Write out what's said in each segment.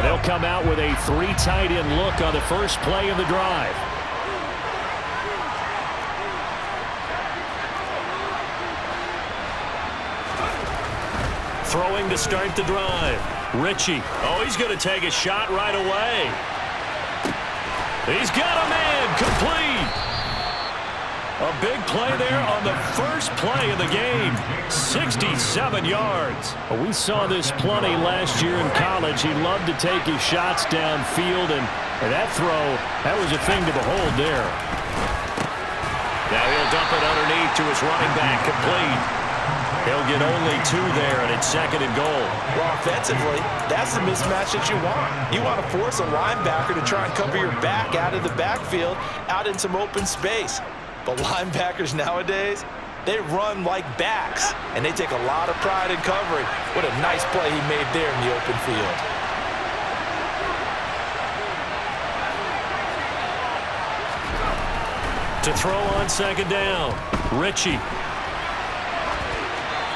They'll come out with a 3 tight end look on the first play of the drive. Throwing to start the drive. Ritchie. Oh, he's going to take a shot right away. He's got a man. Complete. A big play there on the first play of the game. 67 yards. We saw this plenty last year in college. He loved to take his shots downfield, and that throw, that was a thing to behold there. Now he'll dump it underneath to his running back. Complete. He'll get only 2 there, and it's 2nd and goal. Well, offensively, that's the mismatch that you want. You want to force a linebacker to try and cover your back out of the backfield, out in some open space. But linebackers nowadays, they run like backs, and they take a lot of pride in covering. What a nice play he made there in the open field. To throw on 2nd down, Ritchie.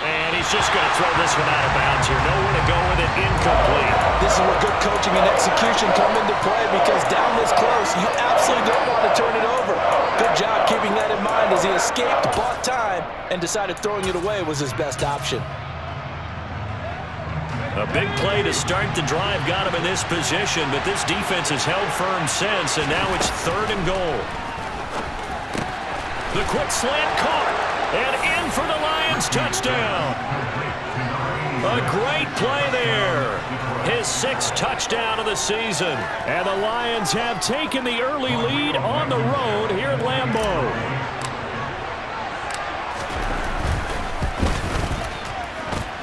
And he's just going to throw this one out of bounds here. Nowhere to go with it. Incomplete. This is where good coaching and execution come into play, because down this close, you absolutely don't want to turn it over. Good job keeping that in mind as he escaped, bought time, and decided throwing it away was his best option. A big play to start the drive got him in this position, but this defense has held firm since, and now it's 3rd and goal. The quick slant caught, and in for the Lions touchdown. A great play there. His 6th touchdown of the season. And the Lions have taken the early lead on the road here at Lambeau.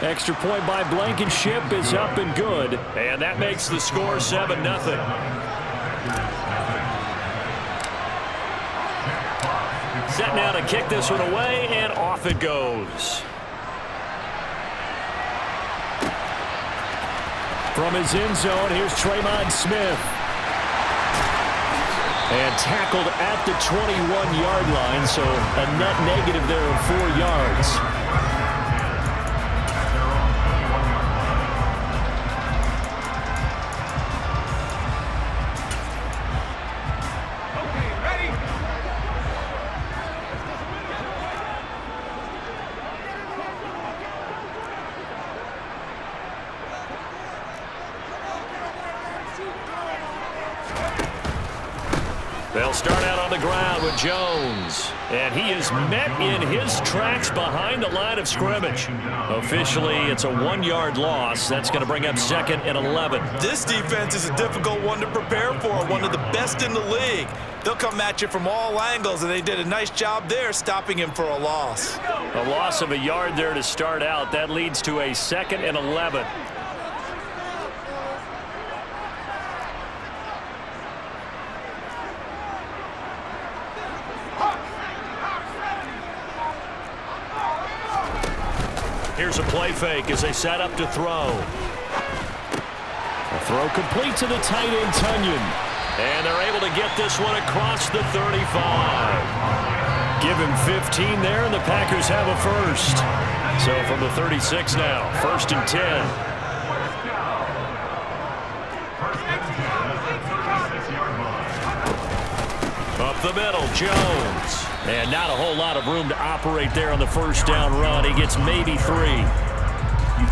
Extra point by Blankenship is up and good. And that makes the score 7-0. Set now to kick this one away, and off it goes. From his end zone, here's Tremon Smith. And tackled at the 21-yard line, so a net negative there of 4 yards. They'll start out on the ground with Jones. And he is met in his tracks behind the line of scrimmage. Officially, it's a 1-yard loss. That's going to bring up 2nd and 11. This defense is a difficult one to prepare for, one of the best in the league. They'll come at you from all angles, and they did a nice job there stopping him for a loss. A loss of a yard there to start out. That leads to a 2nd and 11. Here's a play fake as they set up to throw. A throw complete to the tight end, Tunyon. And they're able to get this one across the 35. Give him 15 there, and the Packers have a first. So from the 36 now, 1st and 10. Up the middle, Jones. And not a whole lot of room to operate there on the 1st down run. He gets maybe 3.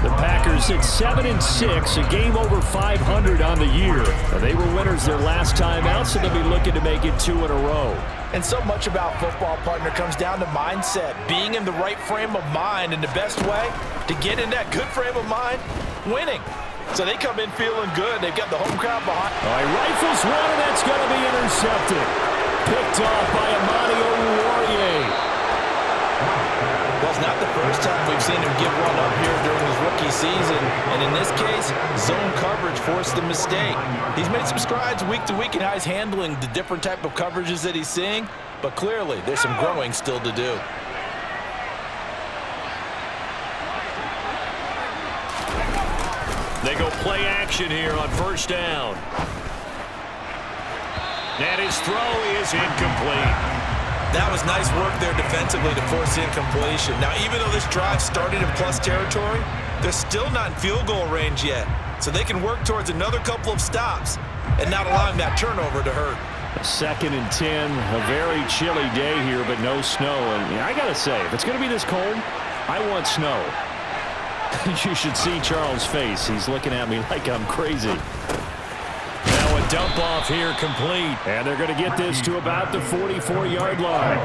The Packers at 7-6, a game over 500 on the year. They were winners their last time out, so they'll be looking to make it 2 in a row. And so much about football, partner, comes down to mindset, being in the right frame of mind, and the best way to get in that good frame of mind, winning. So they come in feeling good. They've got the home crowd behind. All right, rifles one, and that's going to be intercepted. Picked off by Amani Oruwariye. Well, it's not the first time we've seen him give one up here during his rookie season. And in this case, zone coverage forced the mistake. He's made some strides week to week in how he's handling the different type of coverages that he's seeing. But clearly, there's some growing still to do. They go play action here on 1st down. And his throw is incomplete. That was nice work there defensively to force the incompletion. Now, even though this drive started in plus territory, they're still not in field goal range yet. so they can work towards another couple of stops and not allowing that turnover to hurt. 2nd and 10, a very chilly day here, but no snow. And I got to say, if it's going to be this cold, I want snow. You should see Charles' face. He's looking at me like I'm crazy. Now a dump off here complete. And they're going to get this to about the 44-yard line.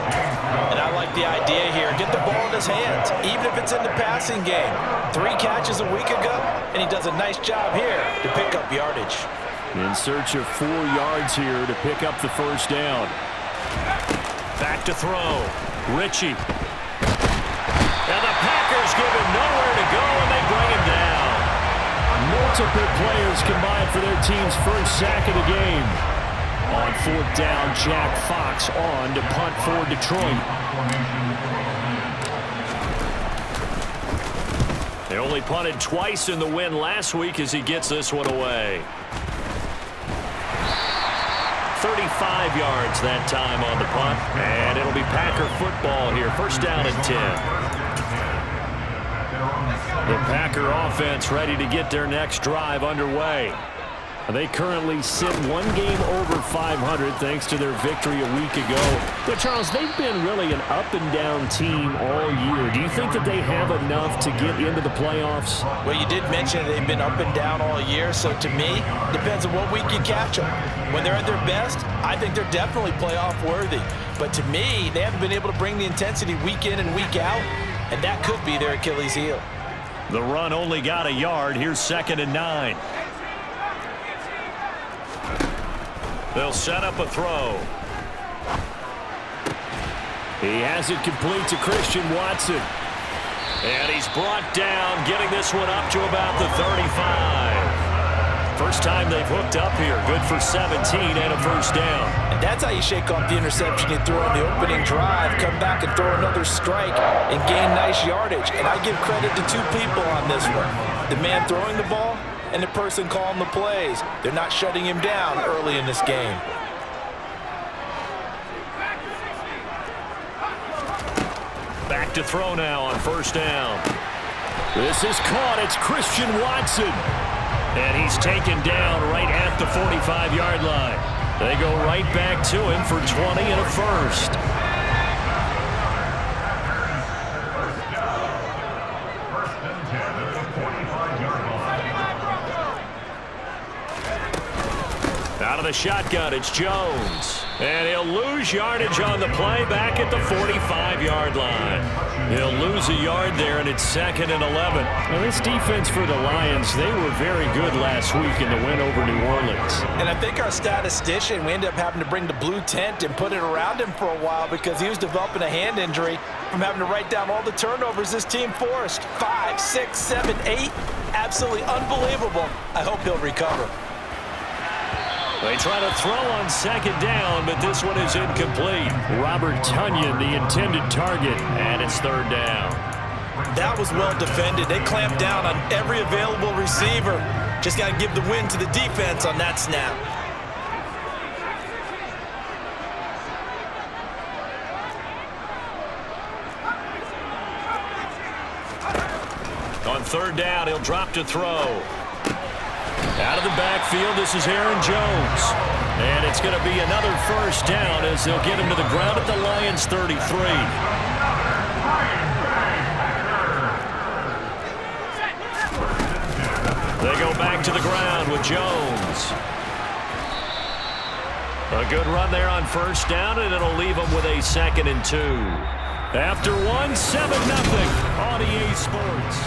And I like the idea here. Get the ball in his hands, even if it's in the passing game. 3 catches a week ago, and he does a nice job here to pick up yardage. In search of 4 yards here to pick up the first down. Back to throw. Ritchie. And the Packers give him nowhere to go, and they bring him down. Multiple players combined for their team's first sack of the game. On 4th down, Jack Fox on to punt for Detroit. They only punted twice in the win last week as he gets this one away. 35 yards that time on the punt, and it'll be Packer football here. First down and 10. The Packer offense ready to get their next drive underway. They currently sit 1 game over 500 thanks to their victory a week ago. But, Charles, they've been really an up-and-down team all year. Do you think that they have enough to get into the playoffs? Well, you did mention they've been up and down all year, so to me, depends on what week you catch them. When they're at their best, I think they're definitely playoff worthy. But to me, they haven't been able to bring the intensity week in and week out, and that could be their Achilles heel. The run only got a yard. Here's 2nd and 9. They'll set up a throw. He has it complete to Christian Watson. And he's brought down, getting this one up to about the 35. First time they've hooked up here. Good for 17 and a first down. And that's how you shake off the interception you threw on the opening drive, come back and throw another strike and gain nice yardage. And I give credit to 2 people on this one. The man throwing the ball and the person calling the plays. They're not shutting him down early in this game. Back to throw now on first down. This is caught. It's Christian Watson. And he's taken down right at the 45-yard line. They go right back to him for 20 and a first. Out of the shotgun, it's Jones. And he'll lose yardage on the play back at the 45-yard line. He'll lose a yard there, and it's 2nd and 11. Now, this defense for the Lions, they were very good last week in the win over New Orleans. And I think our statistician, we ended up having to bring the blue tent and put it around him for a while because he was developing a hand injury from having to write down all the turnovers this team forced. 5, 6, 7, 8. Absolutely unbelievable. I hope he'll recover. They try to throw on 2nd down, but this one is incomplete. Robert Tonyan, the intended target, and it's 3rd down. That was well defended. They clamped down on every available receiver. Just got to give the win to the defense on that snap. On 3rd down, he'll drop to throw. Out of the backfield, this is Aaron Jones. And it's going to be another first down as they'll get him to the ground at the Lions' 33. They go back to the ground with Jones. A good run there on first down, and it'll leave them with a 2nd and 2. After 1, 7-0 on EA Sports.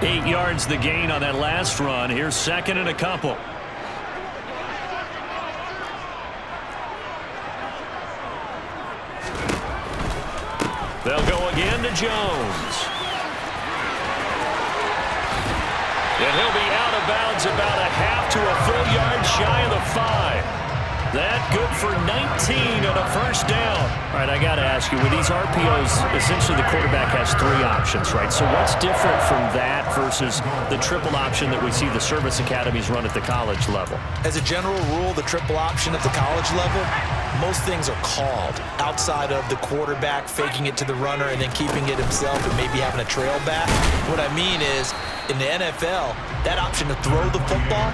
8 yards the gain on that last run. Here's 2nd and a couple. They'll go again to Jones. And he'll be out of bounds about a half to a full yard shy of the 5. That good for 19 and a first down. All right, I got to ask you, with these RPOs, essentially the quarterback has 3 options, right? So what's different from that versus the triple option that we see the service academies run at the college level? As a general rule, the triple option at the college level most things are called outside of the quarterback faking it to the runner and then keeping it himself and maybe having a trail back. What I mean is, in the NFL, that option to throw the football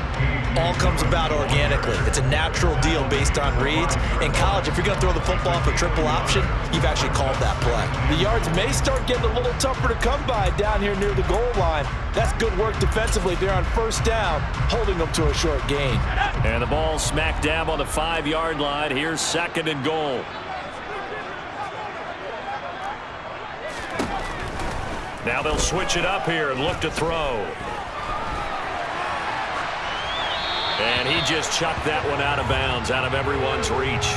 all comes about organically. It's a natural deal based on reads. In college, if you're going to throw the football for triple option, you've actually called that play. The yards may start getting a little tougher to come by down here near the goal line. That's good work defensively there on first down, holding them to a short gain. And the ball smack dab on the 5-yard line. Here's 2nd and goal. Now they'll switch it up here and look to throw. And he just chucked that one out of bounds, out of everyone's reach.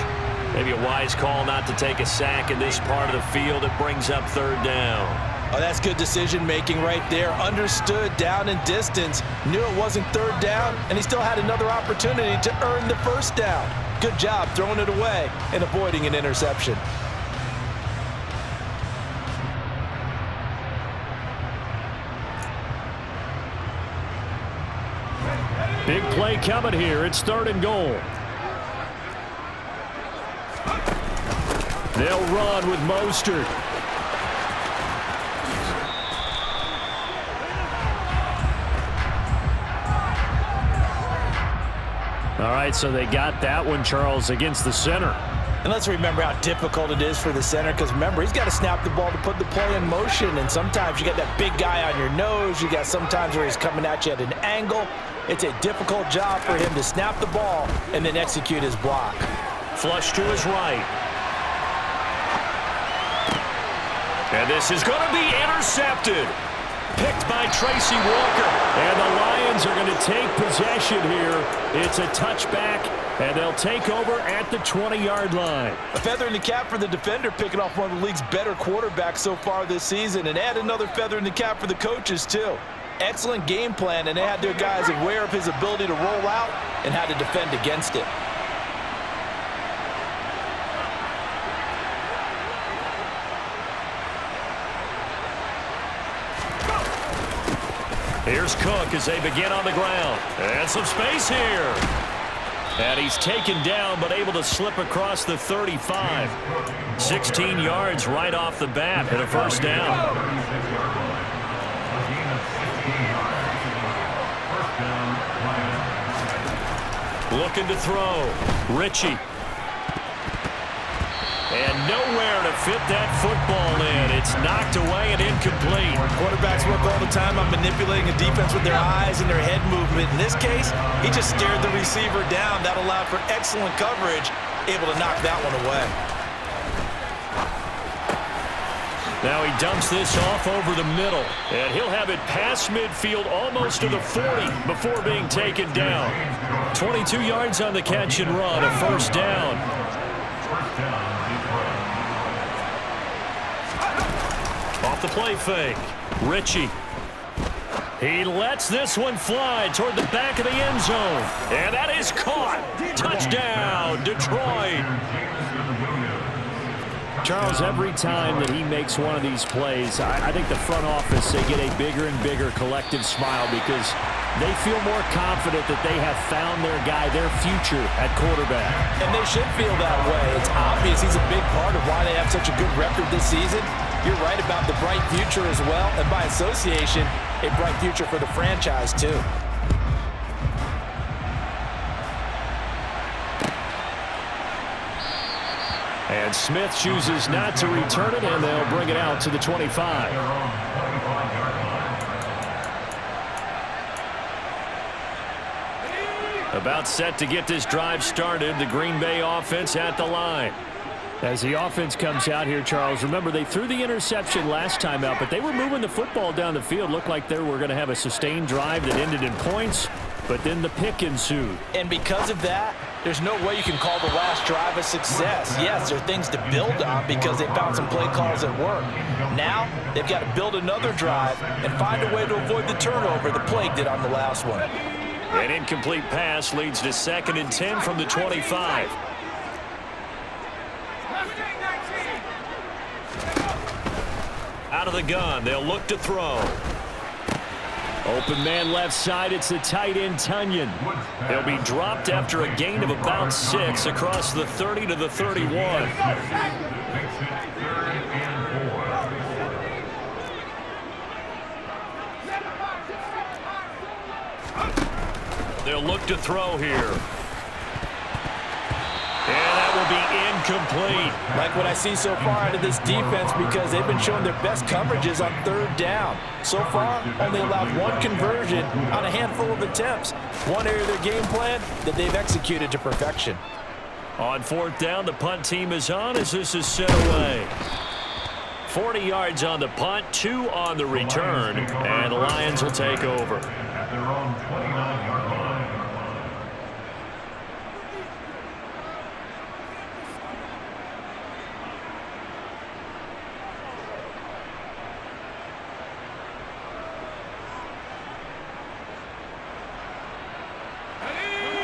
Maybe a wise call not to take a sack in this part of the field. It brings up 3rd down. Oh, that's good decision-making right there. Understood down and distance, knew it wasn't 3rd down, and he still had another opportunity to earn the 1st down. Good job throwing it away and avoiding an interception. Big play coming here. It's 3rd and goal. They'll run with Mostert. All right, so they got that one, Charles, against the center. And let's remember how difficult it is for the center, because remember, he's got to snap the ball to put the play in motion, and sometimes you got that big guy on your nose. You got sometimes where he's coming at you at an angle. It's a difficult job for him to snap the ball and then execute his block. Flush to his right. And this is going to be intercepted. Picked by Tracy Walker. And the Lions are going to take possession here. It's a touchback, and they'll take over at the 20-yard line. A feather in the cap for the defender, picking off one of the league's better quarterbacks so far this season, and add another feather in the cap for the coaches, too. Excellent game plan, and they had their guys aware of his ability to roll out and how to defend against it. Here's Cook as they begin on the ground. And some space here. And he's taken down, but able to slip across the 35. 16 yards right off the bat and a 1st down. Looking to throw. Ritchie. And nowhere to fit that football in. It's knocked away and incomplete. Quarterbacks work all the time on manipulating a defense with their eyes and their head movement. In this case, he just stared the receiver down. That allowed for excellent coverage, able to knock that one away. Now he dumps this off over the middle, and he'll have it past midfield almost to the 40 before being taken down. 22 yards on the catch and run, a 1st down. Off the play fake, Ritchie. He lets this one fly toward the back of the end zone, and that is caught. Touchdown, Detroit. Charles, every time that he makes one of these plays, I think the front office, they get a bigger and bigger collective smile because they feel more confident that they have found their guy, their future at quarterback. And they should feel that way. It's obvious he's a big part of why they have such a good record this season. You're right about the bright future as well, and by association, a bright future for the franchise too. And Smith chooses not to return it, and they'll bring it out to the 25. About set to get this drive started, the Green Bay offense at the line. As the offense comes out here, Charles, remember they threw the interception last time out, but they were moving the football down the field. Looked like they were going to have a sustained drive that ended in points, but then the pick ensued. And because of that, there's no way you can call the last drive a success. Yes, there are things to build on because they found some play calls that work. Now, they've got to build another drive and find a way to avoid the turnover the Plague did on the last one. An incomplete pass leads to 2nd and 10 from the 25. Out of the gun, they'll look to throw. Open man left side, it's the tight end Tunyon. He'll be dropped after a gain of about 6 across the 30 to the 31. They'll look to throw here. And that will be incomplete. Like what I see so far out of this defense, because they've been showing their best coverages on 3rd down. So far, only allowed 1 conversion on a handful of attempts. One area of their game plan that they've executed to perfection. On 4th down, the punt team is on as this is set away. 40 yards on the punt, 2 on the return, and the Lions will take over. At their own 29-yard line.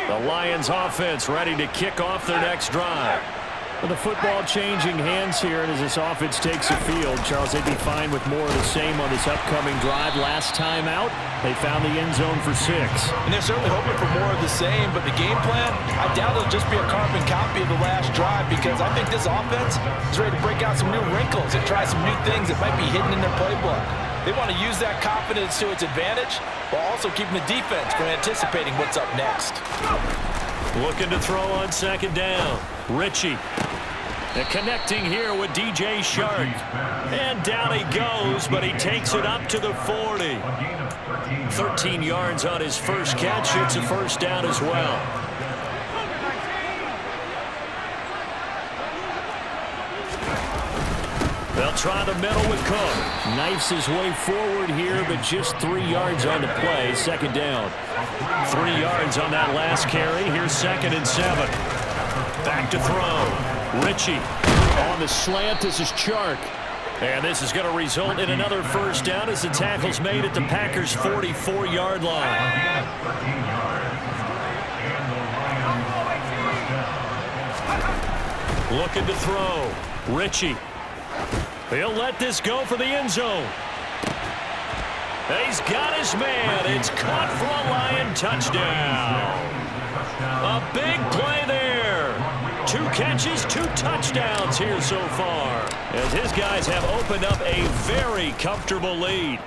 The Lions offense ready to kick off their next drive. With the football changing hands here, and as this offense takes the field, Charles, they'd be fine with more of the same on this upcoming drive. Last time out, they found the end zone for 6. And they're certainly hoping for more of the same, but the game plan, I doubt it'll just be a carbon copy of the last drive, because I think this offense is ready to break out some new wrinkles and try some new things that might be hidden in their playbook. They want to use that confidence to its advantage while also keeping the defense from anticipating what's up next. Looking to throw on 2nd down. Ritchie. And connecting here with DJ Shark. And down he goes, but he takes it up to the 40. 13 yards on his first catch. It's a 1st down as well. They'll try the middle with Cook. Knifes his way forward here, but just 3 yards on the play. 2nd down. 3 yards on that last carry. Here's 2nd and 7. Back to throw. Ritchie on the slant. This is Chark. And this is going to result in another 1st down as the tackle's made at the Packers' 44-yard line. Looking to throw. Ritchie. He'll let this go for the end zone. He's got his man. It's caught for a Lion touchdown. A big play there. 2 catches, 2 touchdowns here so far, as his guys have opened up a very comfortable lead.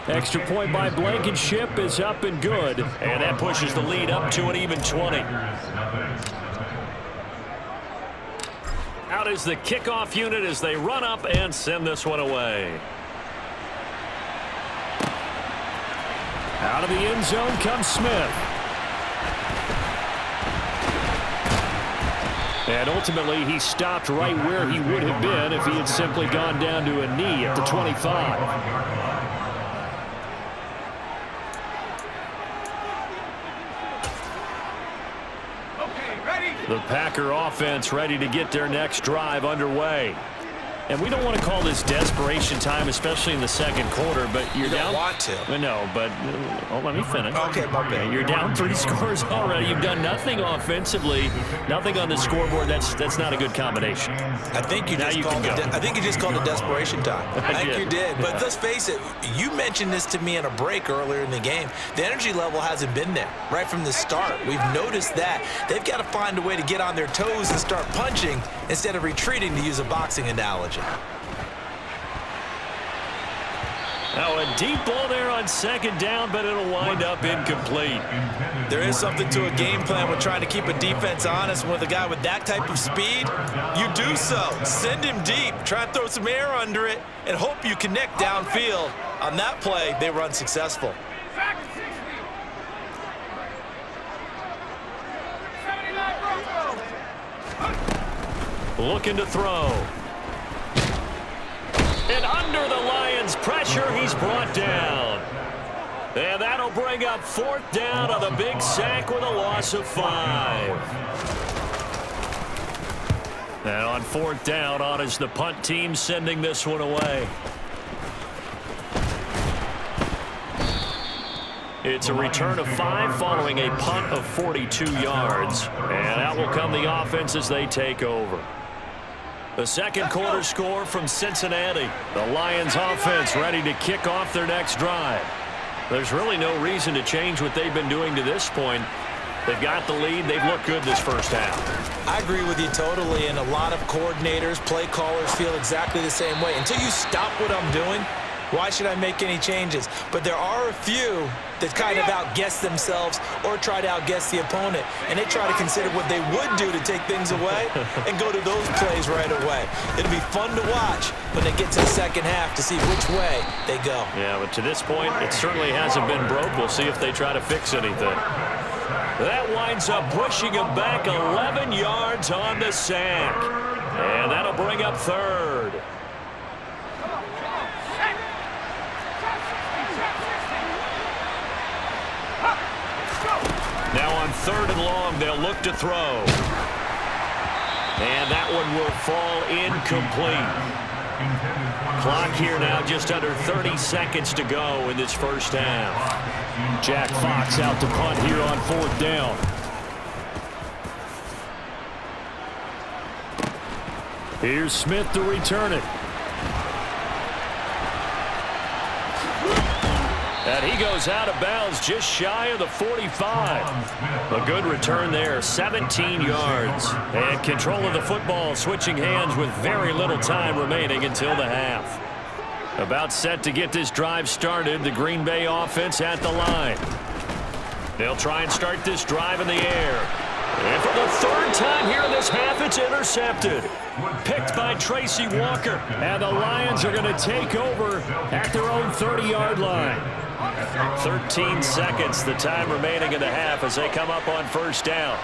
Extra point by Blankenship is up and good, and that pushes the lead up to an even 20. Out is the kickoff unit as they run up and send this one away. Out of the end zone comes Smith. And ultimately, he stopped right where he would have been if he had simply gone down to a knee at the 25. The Packer offense ready to get their next drive underway. And we don't want to call this desperation time, especially in the 2nd quarter, but you're down. You don't want to. No, but let me finish. Okay, my bad. You're down 3 scores already. You've done nothing offensively, nothing on the scoreboard. That's not a good combination. I think you just called it desperation time. I think you did. But let's face it, you mentioned this to me in a break earlier in the game. The energy level hasn't been there right from the start. We've noticed that. They've got to find a way to get on their toes and start punching instead of retreating, to use a boxing analogy. Now a deep ball there on 2nd down, but it'll wind up incomplete. There is something to a game plan with trying to keep a defense honest. With a guy with that type of speed, you do so. Send him deep. Try and throw some air under it and hope you connect downfield. On that play, they run successful. Looking to throw. And under the Lions' pressure, he's brought down. And that'll bring up 4th down on the big sack with a loss of 5. And on 4th down, on is the punt team sending this one away. It's a return of 5 following a punt of 42 yards. And out will come the offense as they take over. The 2nd quarter score from Cincinnati. The Lions offense ready to kick off their next drive. There's really no reason to change what they've been doing to this point. They've got the lead. They've looked good this first half. I agree with you totally, and a lot of coordinators, play callers feel exactly the same way. Until you stop what I'm doing, why should I make any changes? But there are a few that kind of outguess themselves or try to outguess the opponent, and they try to consider what they would do to take things away and go to those plays right away. It'll be fun to watch when they get to the second half to see which way they go. Yeah, but to this point, it certainly hasn't been broke. We'll see if they try to fix anything. That winds up pushing him back 11 yards on the sack. And that'll bring up third. Now on 3rd and long, they'll look to throw. And that one will fall incomplete. Clock here now just under 30 seconds to go in this first half. Jack Fox out to punt here on 4th down. Here's Smith to return it. And he goes out of bounds just shy of the 45. A good return there, 17 yards. And control of the football switching hands with very little time remaining until the half. About set to get this drive started, the Green Bay offense at the line. They'll try and start this drive in the air. And for the 3rd time here in this half, it's intercepted. Picked by Tracy Walker. And the Lions are going to take over at their own 30-yard line. 13 seconds, the time remaining in the half as they come up on 1st down.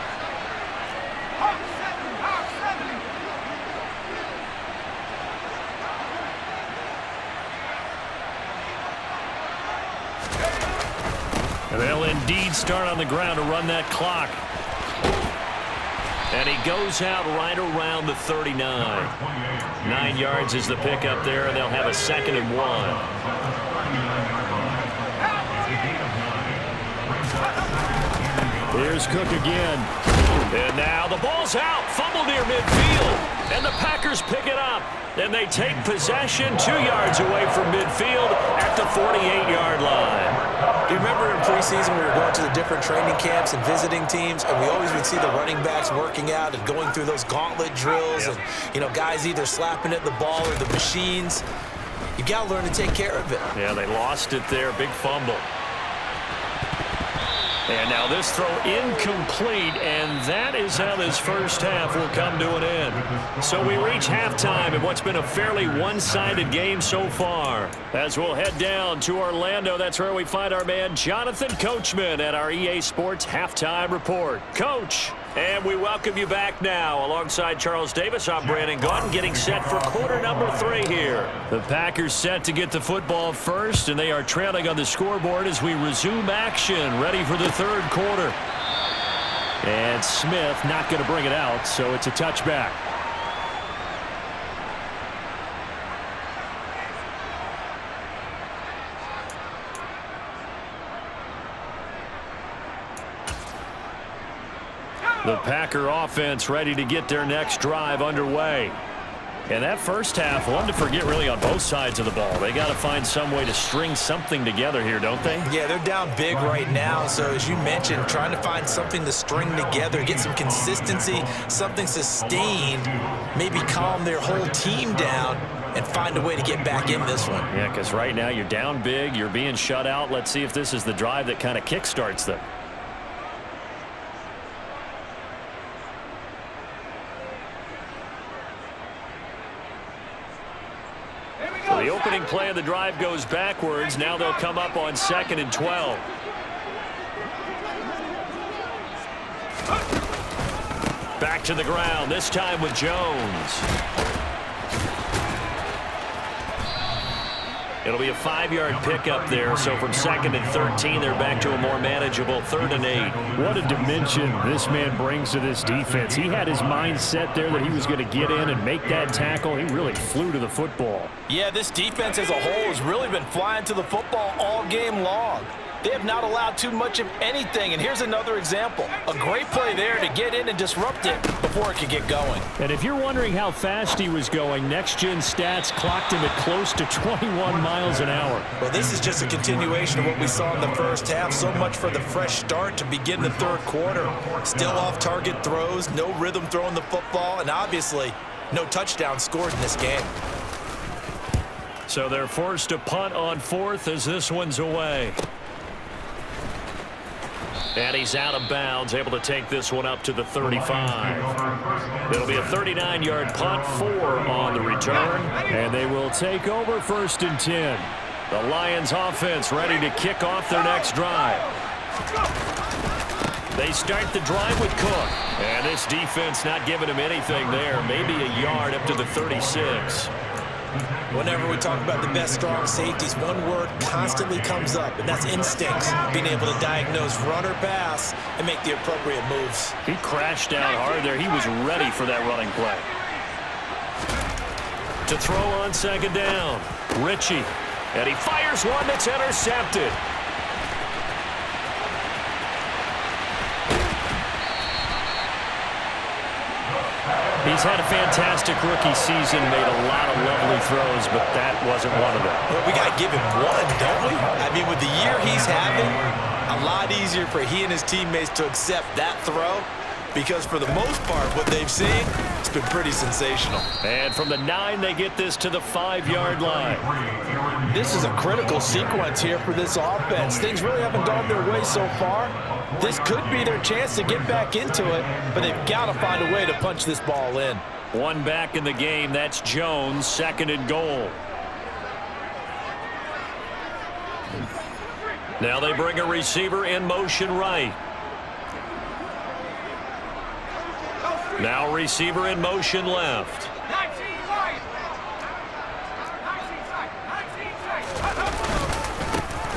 They'll indeed start on the ground to run that clock. And he goes out right around the 39. 9 yards is the pickup there, and they'll have a 2nd and 1. Here's Cook again. And now the ball's out. Fumble near midfield. And the Packers pick it up. And they take possession 2 yards away from midfield at the 48-yard line. Do you remember in preseason we were going to the different training camps and visiting teams, and we always would see the running backs working out and going through those gauntlet drills, and, you know, guys either slapping at the ball or the machines. You got to learn to take care of it. Yeah, they lost it there. Big fumble. And now this throw incomplete, and that is how this first half will come to an end. So we reach halftime in what's been a fairly one-sided game so far. As we'll head down to Orlando, that's where we find our man Jonathan Coachman at our EA Sports Halftime Report. Coach, and we welcome you back now. Alongside Charles Davis, I'm Brandon Gaudin, getting set for quarter number 3 here. The Packers set to get the football first, and they are trailing on the scoreboard as we resume action, ready for the 3rd quarter. And Smith not going to bring it out, so it's a touchback. The Packer offense ready to get their next drive underway. And that first half, one to forget really on both sides of the ball. They got to find some way to string something together here, don't they? Yeah, they're down big right now. So as you mentioned, trying to find something to string together, get some consistency, something sustained, maybe calm their whole team down and find a way to get back in this one. Yeah, because right now you're down big, you're being shut out. Let's see if this is the drive that kind of kickstarts them. The opening play of the drive goes backwards. Now they'll come up on 2nd and 12. Back to the ground, this time with Jones. It'll be a 5-yard pickup there, so from 2nd and 13, they're back to a more manageable 3rd and 8. What a dimension this man brings to this defense. He had his mind set there that he was going to get in and make that tackle. He really flew to the football. Yeah, this defense as a whole has really been flying to the football all game long. They have not allowed too much of anything, and here's another example. A great play there to get in and disrupt it before it could get going. And if you're wondering how fast he was going, Next Gen Stats clocked him at close to 21 miles an hour. Well, this is just a continuation of what we saw in the first half. So much for the fresh start to begin the third quarter. Still off-target throws, no rhythm throwing the football, and obviously no touchdown scored in this game. So they're forced to punt on fourth as this one's away. And he's out of bounds, able to take this one up to the 35. It'll be a 39-yard punt, 4 on the return. And they will take over 1st and 10. The Lions offense ready to kick off their next drive. They start the drive with Cook. And this defense not giving him anything there. Maybe a yard up to the 36. Whenever we talk about the best strong safeties, one word constantly comes up, and that's instincts. Being able to diagnose run or pass and make the appropriate moves. He crashed down hard there. He was ready for that running play. To throw on 2nd down, Ritchie. And he fires one that's intercepted. He's had a fantastic rookie season, made a lot of lovely throws, but that wasn't one of them. Well, we got to give him one, don't we? I mean, with the year he's having, a lot easier for he and his teammates to accept that throw because for the most part, what they've seen, it's been pretty sensational. And from the 9, they get this to the 5-yard line. This is a critical sequence here for this offense. Things really haven't gone their way so far. This could be their chance to get back into it, but they've got to find a way to punch this ball in. One back in the game, that's Jones, 2nd and goal. Now they bring a receiver in motion right. Now receiver in motion left.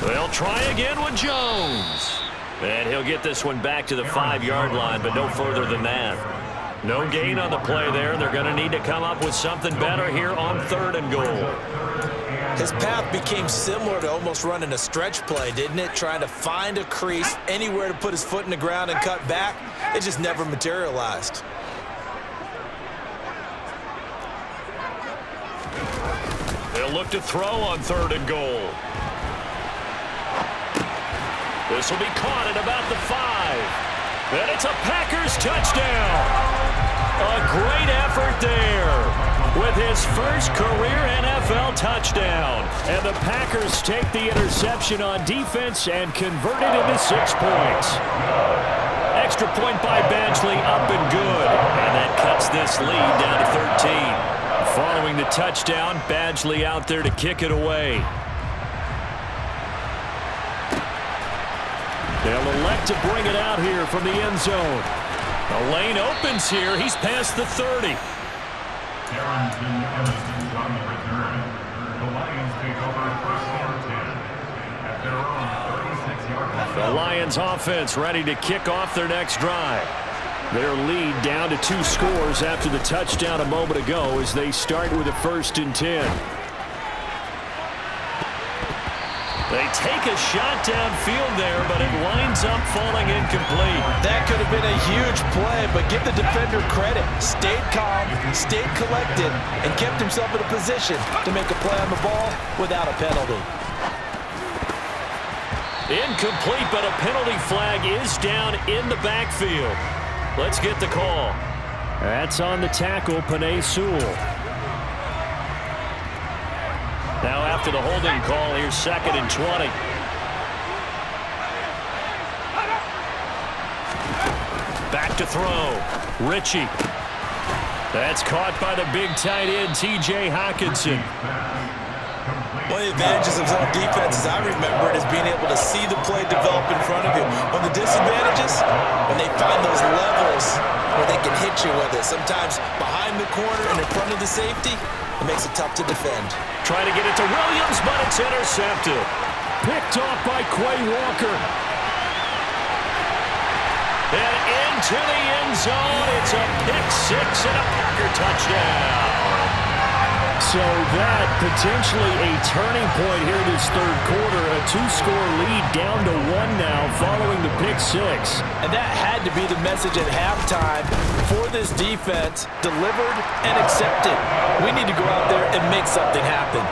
They'll try again with Jones. And he'll get this one back to the 5-yard line, but no further than that. No gain on the play there. They're going to need to come up with something better here on 3rd and goal. His path became similar to almost running a stretch play, didn't it? Trying to find a crease, anywhere to put his foot in the ground and cut back. It just never materialized. They'll look to throw on 3rd and goal. This will be caught at about the 5. And it's a Packers touchdown. A great effort there with his first career NFL touchdown. And the Packers take the interception on defense and convert it into 6 points. Extra point by Badgley, up and good. And that cuts this lead down to 13. Following the touchdown, Badgley out there to kick it away. They'll elect to bring it out here from the end zone. The lane opens here. He's past the 30. Darrington Evans on the return. The Lions take over 1st and 10 at their own 36-yard line. The Lions offense ready to kick off their next drive. Their lead down to 2 scores after the touchdown a moment ago as they start with a 1st and 10. They take a shot downfield there, but it winds up falling incomplete. That could have been a huge play, but give the defender credit. Stayed calm, stayed collected, and kept himself in a position to make a play on the ball without a penalty. Incomplete, but a penalty flag is down in the backfield. Let's get the call. That's on the tackle, Penei Sewell. Now after the holding call, here's 2nd and 20. Back to throw. Ritchie. That's caught by the big tight end, T.J. Hockenson. One of the advantages of zone defenses, I remember it, is being able to see the play develop in front of you. One of the disadvantages, when they find those levels where they can hit you with it, sometimes behind the corner and in front of the safety, it makes it tough to defend. Trying to get it to Williams, but it's intercepted. Picked off by Quay Walker. And into the end zone. It's a pick 6 and a Packer touchdown. So that potentially a turning point here in this third quarter. A 2-score lead down to 1 now following the pick six. And that had to be the message at halftime for this defense. Delivered and accepted. We need to go out there and make something happen.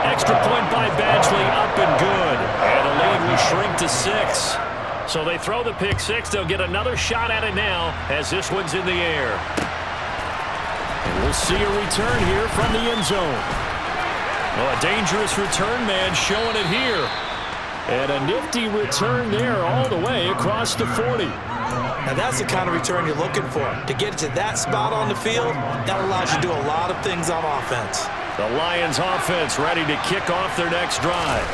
Extra point by Badgley, up and good. And the lead will shrink to 6. So they throw the pick six. They'll get another shot at it now as this one's in the air. And we'll see a return here from the end zone. Well, a dangerous return man showing it here. And a nifty return there all the way across the 40. Now that's the kind of return you're looking for. To get it to that spot on the field, that allows you to do a lot of things on offense. The Lions offense ready to kick off their next drive.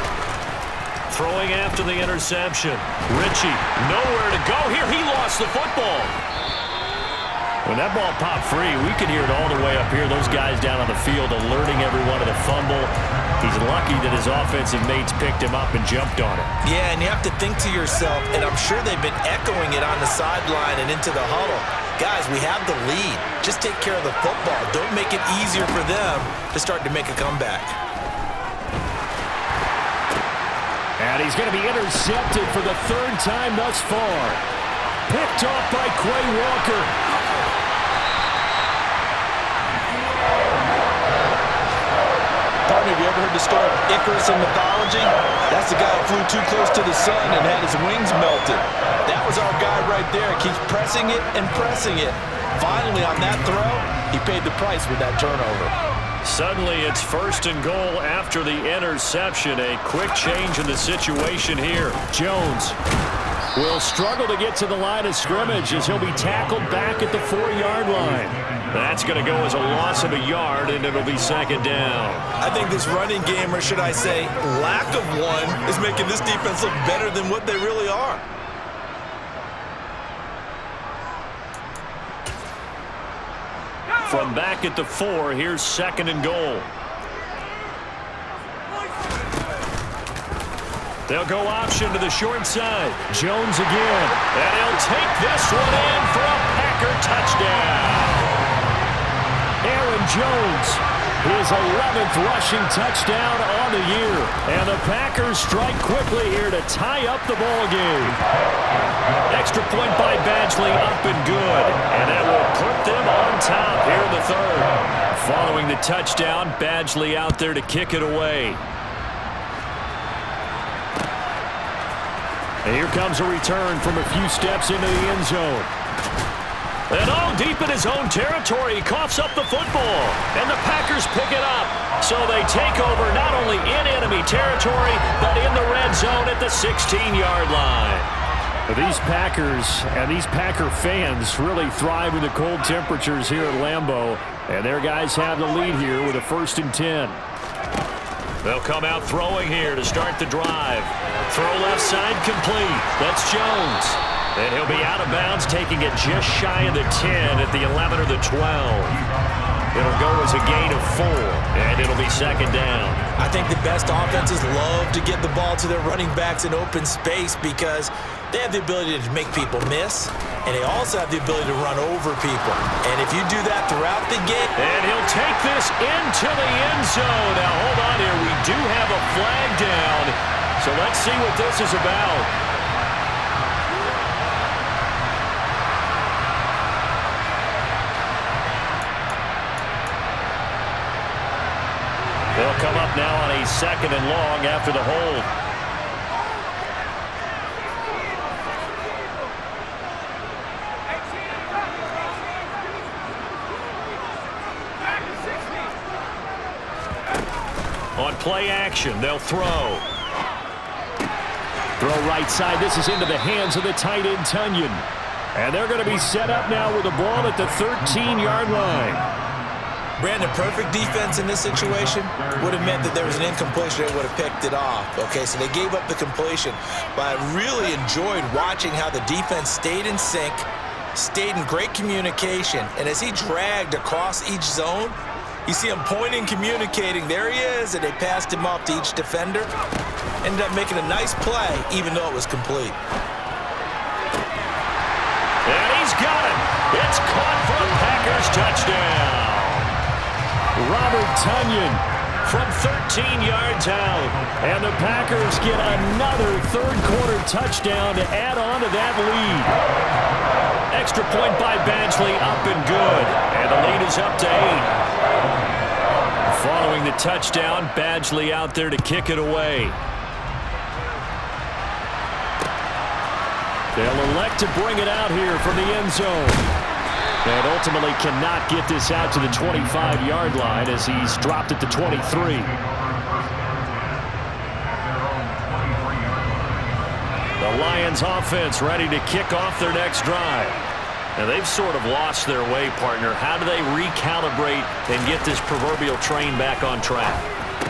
Throwing after the interception. Ritchie, nowhere to go here. He lost the football. When that ball popped free, we could hear it all the way up here. Those guys down on the field alerting everyone of the fumble. He's lucky that his offensive mates picked him up and jumped on it. Yeah, and you have to think to yourself, and I'm sure they've been echoing it on the sideline and into the huddle. Guys, we have the lead. Just take care of the football. Don't make it easier for them to start to make a comeback. And he's going to be intercepted for the third time thus far. Picked off by Quay Walker. Partner, have you ever heard the story of Icarus in mythology? That's the guy who flew too close to the sun and had his wings melted. That was our guy right there. Keeps pressing it and pressing it. Finally, on that throw, he paid the price with that turnover. Suddenly, it's 1st and goal after the interception. A quick change in the situation here. Jones will struggle to get to the line of scrimmage as he'll be tackled back at the 4-yard line. That's going to go as a loss of a yard, and it'll be 2nd down. I think this running game, or should I say lack of one, is making this defense look better than what they really are. From back at the 4, here's 2nd and goal. They'll go option to the short side. Jones again. And he'll take this one in for a Packer touchdown. Aaron Jones, his 11th rushing touchdown on the year. And the Packers strike quickly here to tie up the ball game. Extra point by Badgley, up and good. And that will put them on top here in the 3rd. Following the touchdown, Badgley out there to kick it away. And here comes a return from a few steps into the end zone. And all deep in his own territory, he coughs up the football. And the Packers pick it up. So they take over not only in enemy territory, but in the red zone at the 16-yard line. These Packers and these Packer fans really thrive in the cold temperatures here at Lambeau. And their guys have the lead here with a 1st and 10. They'll come out throwing here to start the drive. Throw left side complete. That's Jones. And he'll be out of bounds, taking it just shy of the 10 at the 11 or the 12. It'll go as a gain of 4, and it'll be 2nd down. I think the best offenses love to get the ball to their running backs in open space because they have the ability to make people miss, and they also have the ability to run over people. And if you do that throughout the game... And he'll take this into the end zone. Now, hold on here. We do have a flag down, so let's see what this is about. They'll come up now on a 2nd and long after the hold. On play action, they'll throw. Throw right side. This is into the hands of the tight end, Tunyon. And they're going to be set up now with the ball at the 13-yard line. Brandon, perfect defense in this situation would have meant that there was an incompletion. They would have picked it off. Okay, so they gave up the completion. But I really enjoyed watching how the defense stayed in sync, stayed in great communication. And as he dragged across each zone, you see him pointing, communicating. There he is, and they passed him off to each defender. Ended up making a nice play, even though it was complete. And he's got it. It's caught for a Packers touchdown. Robert Tonyan from 13 yards out. And the Packers get another third-quarter touchdown to add on to that lead. Extra point by Badgley, up and good. And the lead is up to 8. Following the touchdown, Badgley out there to kick it away. They'll elect to bring it out here from the end zone. And ultimately cannot get this out to the 25-yard line as he's dropped it to 23. The Lions offense ready to kick off their next drive. Now they've sort of lost their way, partner. How do they recalibrate and get this proverbial train back on track?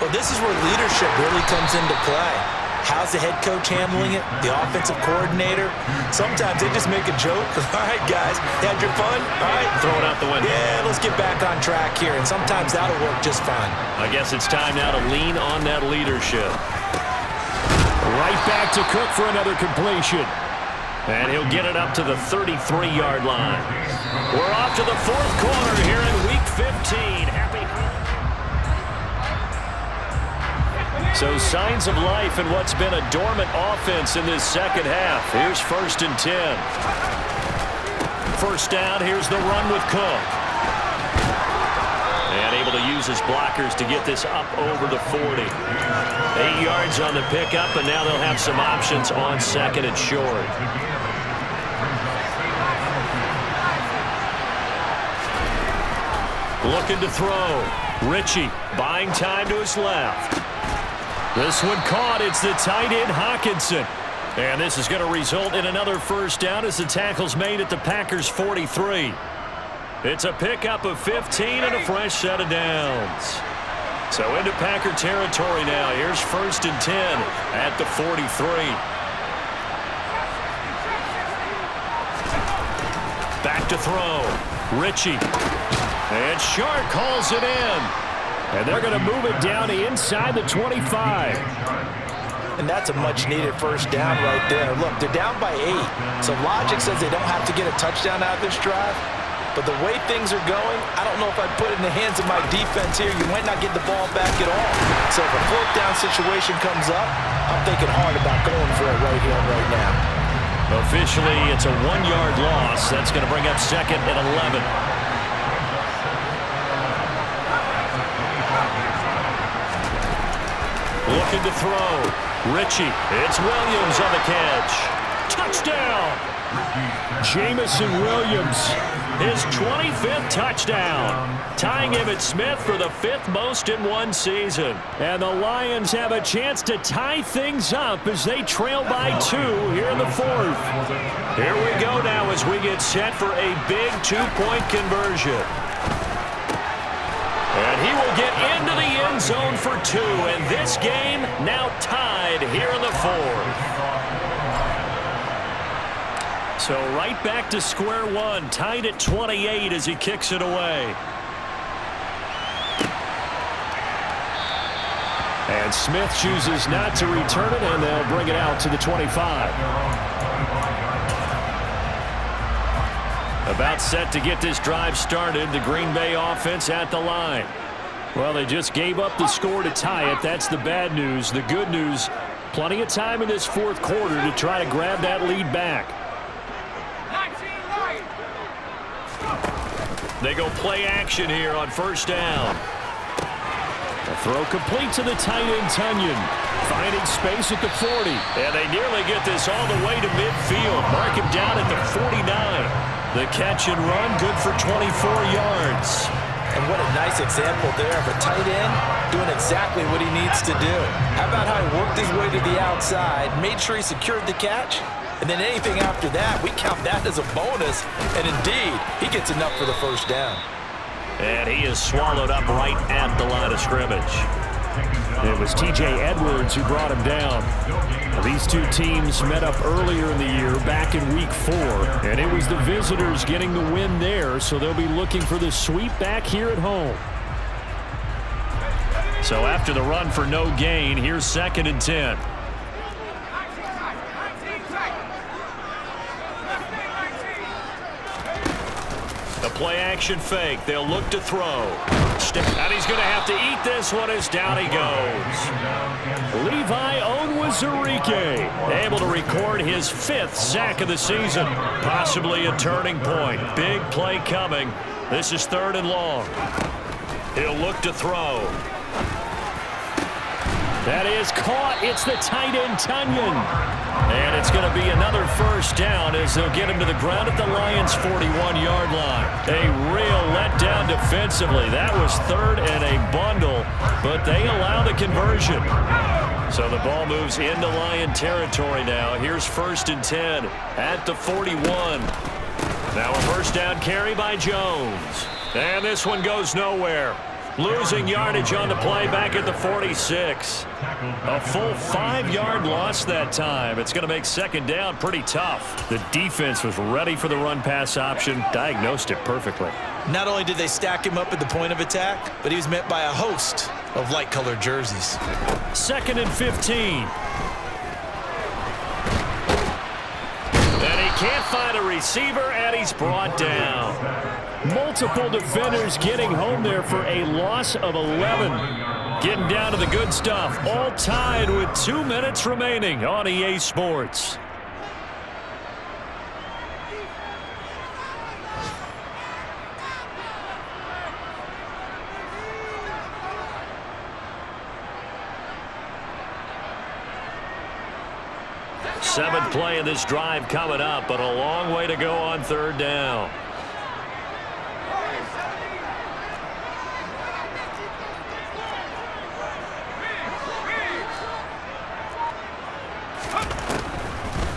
Well, this is where leadership really comes into play. How's the head coach handling it? The offensive coordinator? Sometimes they just make a joke. All right, guys, had your fun? All right. Throw it out the window. Yeah, let's get back on track here. And sometimes that'll work just fine. I guess it's time now to lean on that leadership. Right back to Cook for another completion. And he'll get it up to the 33-yard line. We're off to the fourth quarter here in Week 15. So signs of life in what's been a dormant offense in this second half. Here's 1st and 10. First down, here's the run with Cook. And able to use his blockers to get this up over the 40. 8 yards on the pickup, and now they'll have some options on 2nd and short. Looking to throw. Ritchie buying time to his left. This one caught. It's the tight end, Hockenson. And this is going to result in another first down as the tackle's made at the Packers' 43. It's a pickup of 15 and a fresh set of downs. So into Packer territory now. Here's 1st and 10 at the 43. Back to throw. Ritchie. And Shark calls it in. And they're going to move it down to inside the 25. And that's a much-needed first down right there. Look, they're down by 8. So logic says they don't have to get a touchdown out of this drive. But the way things are going, I don't know if I'd put it in the hands of my defense here. You might not get the ball back at all. So if a fourth down situation comes up, I'm thinking hard about going for it right here and right now. Officially, it's a 1-yard loss. That's going to bring up 2nd and 11. Looking to throw. Ritchie. It's Williams on the catch. Touchdown! Jamison Williams, his 25th touchdown, tying Emmitt Smith for the 5th most in one season. And the Lions have a chance to tie things up as they trail by 2 here in the 4th. Here we go now as we get set for a big 2-point conversion. And he will get into the end zone for 2, and this game now tied here in the 4th. So right back to square one, tied at 28 as he kicks it away. And Smith chooses not to return it, and they'll bring it out to the 25. About set to get this drive started, the Green Bay offense at the line. Well, they just gave up the score to tie it. That's the bad news. The good news, plenty of time in this 4th quarter to try to grab that lead back. They go play action here on 1st down. A throw complete to the tight end, Tonyan. Finding space at the 40. And they nearly get this all the way to midfield. Mark him down at the 49. The catch and run, good for 24 yards. And what a nice example there of a tight end doing exactly what he needs to do. How about how he worked his way to the outside, made sure he secured the catch, and then anything after that, we count that as a bonus. And indeed, he gets enough for the first down. And he is swallowed up right at the line of scrimmage. It was T.J. Edwards who brought him down. These two teams met up earlier in the year, back in Week 4, and it was the visitors getting the win there, so they'll be looking for the sweep back here at home. So after the run for no gain, here's 2nd and 10. The play action fake. They'll look to throw. touchdown. And he's going to have to eat this one as down he goes. Levi Onwuzurike able to record his 5th sack of the season. Possibly a turning point. Big play coming. This is 3rd and long. He'll look to throw. That is caught. It's the tight end, Tunyon. And it's going to be another first down as they'll get him to the ground at the Lions' 41-yard line. A real letdown defensively. That was 3rd and a bundle, but they allow the conversion. So the ball moves into Lion territory now. Here's 1st and 10 at the 41. Now a first down carry by Jones. And this one goes nowhere. Losing yardage on the play back at the 46. A full 5-yard loss that time. It's going to make 2nd down pretty tough. The defense was ready for the run-pass option, diagnosed it perfectly. Not only did they stack him up at the point of attack, but he was met by a host of light-colored jerseys. 2nd and 15. And he can't find a receiver, and he's brought down. Multiple defenders getting home there for a loss of 11. Getting down to the good stuff. All tied with 2 minutes remaining on EA Sports. Seventh play of this drive coming up, but a long way to go on 3rd down.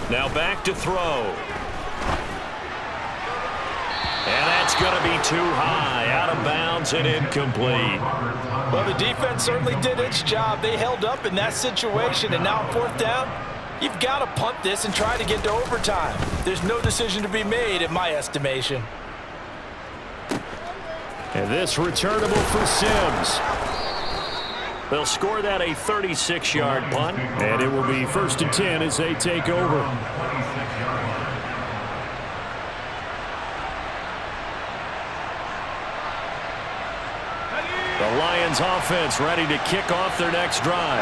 Now back to throw. And that's going to be too high, out of bounds and incomplete. Well, the defense certainly did its job. They held up in that situation, and now 4th down, you've got to punt this and try to get to overtime. There's no decision to be made in my estimation. And this returnable for Sims. They'll score that a 36-yard punt, and it will be 1st and 10 as they take over. The Lions offense ready to kick off their next drive.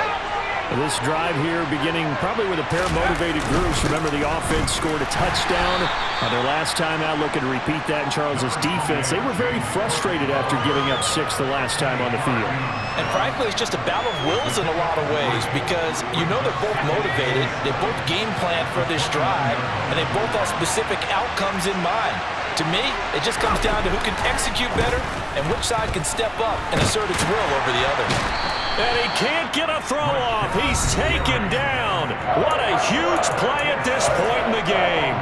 This drive here beginning probably with a pair of motivated groups. Remember, the offense scored a touchdown on their last time out, looking to repeat that in Charles's defense. They were very frustrated after giving up 6 the last time on the field. And frankly, it's just a battle of wills in a lot of ways because you know they're both motivated, they both game plan for this drive, and they both have specific outcomes in mind. To me, it just comes down to who can execute better and which side can step up and assert its will over the other. And he can't get a throw off. He's taken down. What a huge play at this point in the game.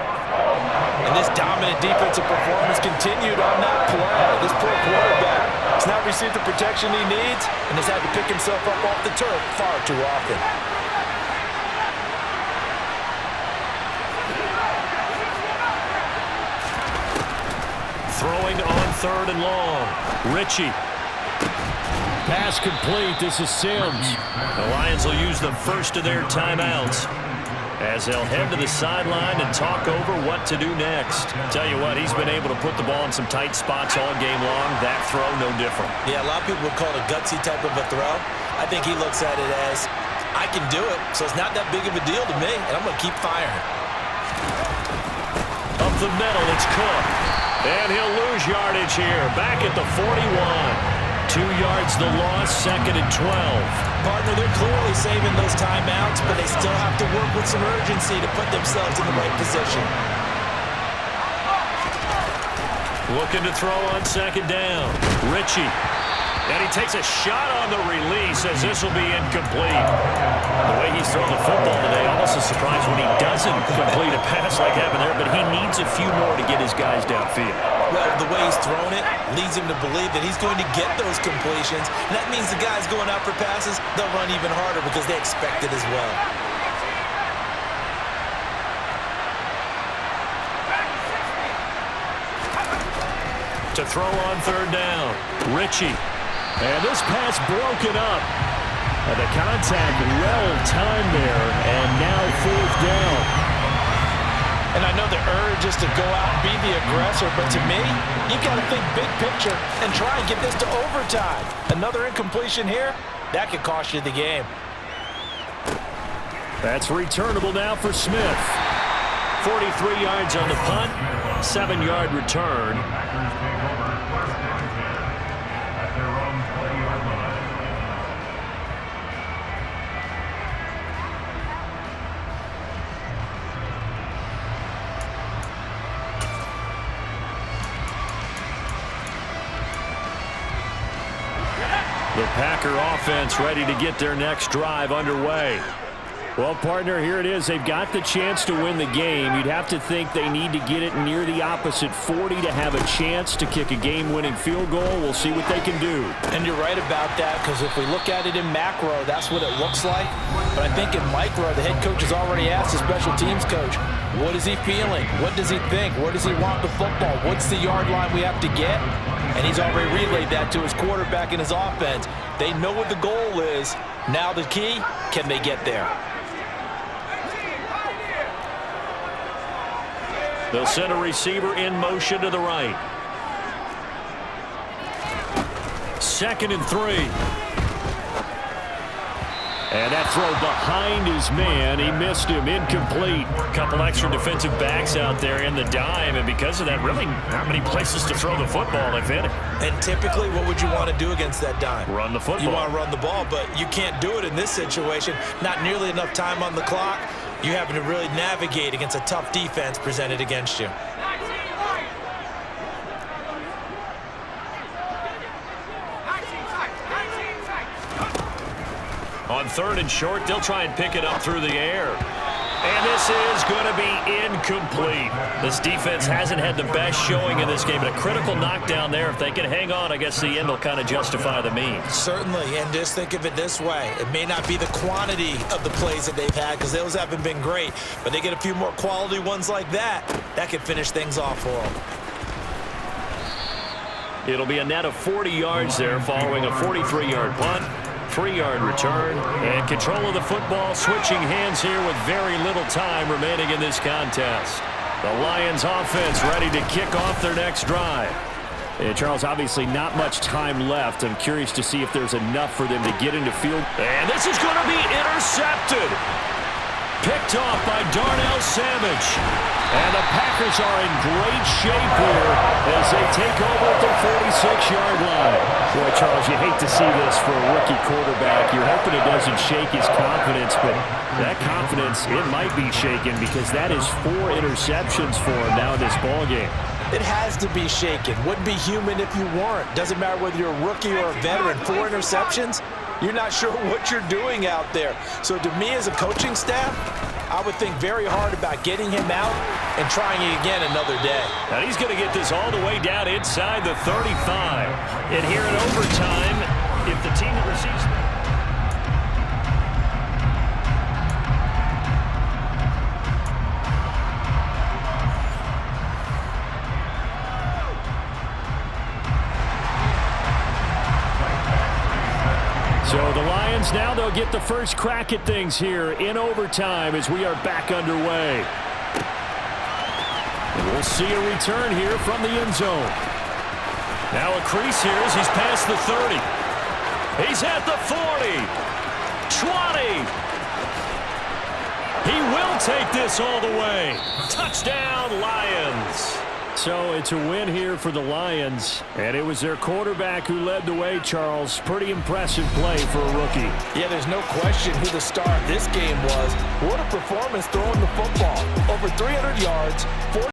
And this dominant defensive performance continued on that play. This poor quarterback has not received the protection he needs and has had to pick himself up off the turf far too often. Throwing on 3rd and long. Ritchie. Pass complete. This is Sims. The Lions will use the first of their timeouts as they'll head to the sideline and talk over what to do next. Tell you what, he's been able to put the ball in some tight spots all game long. That throw, no different. Yeah, a lot of people would call it a gutsy type of a throw. I think he looks at it as, I can do it, so it's not that big of a deal to me, and I'm going to keep firing. Up the middle, it's Cook. And he'll lose yardage here. Back at the 41. 2 yards the loss, 2nd and 12. Partner, they're clearly saving those timeouts, but they still have to work with some urgency to put themselves in the right position. Looking to throw on 2nd down. Ritchie. And he takes a shot on the release as this will be incomplete. The way he's throwing the football today, almost a surprise when he doesn't complete a pass like happened there, but he needs a few more to get his guys downfield. Well, the way he's thrown it leads him to believe that he's going to get those completions. And that means the guys going out for passes, they'll run even harder because they expect it as well. To throw on 3rd down. Ritchie. And this pass broken up. And the contact well timed there. And now 4th down. And I know the urge is to go out and be the aggressor, but to me, you've got to think big picture and try and get this to overtime. Another incompletion here, that could cost you the game. That's returnable now for Smith. 43 yards on the punt, 7-yard return. Packers take over first and 10 at their own 20-yard line. The Packer offense ready to get their next drive underway. Well, partner, here it is. They've got the chance to win the game. You'd have to think they need to get it near the opposite 40 to have a chance to kick a game-winning field goal. We'll see what they can do. And you're right about that, because if we look at it in macro, that's what it looks like. But I think in micro, the head coach has already asked the special teams coach, what is he feeling? What does he think? Where does he want the football? What's the yard line we have to get? And he's already relayed that to his quarterback and his offense. They know what the goal is. Now the key, can they get there? They'll send a receiver in motion to the right. 2nd and 3. And that throw behind his man. He missed him. Incomplete. Couple extra defensive backs out there in the dime, and because of that, really not many places to throw the football, if any. And typically, what would you want to do against that dime? Run the football. You want to run the ball, but you can't do it in this situation. Not nearly enough time on the clock. You having to really navigate against a tough defense presented against you. On 3rd and short, they'll try and pick it up through the air. And this is going to be incomplete. This defense hasn't had the best showing in this game, but a critical knockdown there. If they can hang on, I guess the end will kind of justify the means. Certainly, and just think of it this way. It may not be the quantity of the plays that they've had, because those haven't been great, but they get a few more quality ones like that. That could finish things off for them. It'll be a net of 40 yards there following a 43-yard punt. 3-yard return, and control of the football switching hands here with very little time remaining in this contest. The Lions offense ready to kick off their next drive. And Charles, obviously not much time left. I'm curious to see if there's enough for them to get into field. And this is going to be intercepted. Picked off by Darnell Savage. And the Packers are in great shape here as they take over at their 46-yard line. Boy, Charles, you hate to see this for a rookie quarterback. You're hoping it doesn't shake his confidence, but that confidence, it might be shaken because that is 4 interceptions for him now in this ballgame. It has to be shaken. Wouldn't be human if you weren't. Doesn't matter whether you're a rookie or a veteran. 4 interceptions, you're not sure what you're doing out there. So to me as a coaching staff, I would think very hard about getting him out and trying it again another day. And he's going to get this all the way down inside the 35. And here in overtime, if the team that receives... So the Lions now, they'll get the first crack at things here in overtime as we are back underway. And we'll see a return here from the end zone. Now a crease here as he's past the 30. He's at the 40. 20. He will take this all the way. Touchdown, Lions. So it's a win here for the Lions, and it was their quarterback who led the way, Charles. Pretty impressive play for a rookie. Yeah, there's no question who the star of this game was. What a performance throwing the football. Over 300 yards, 4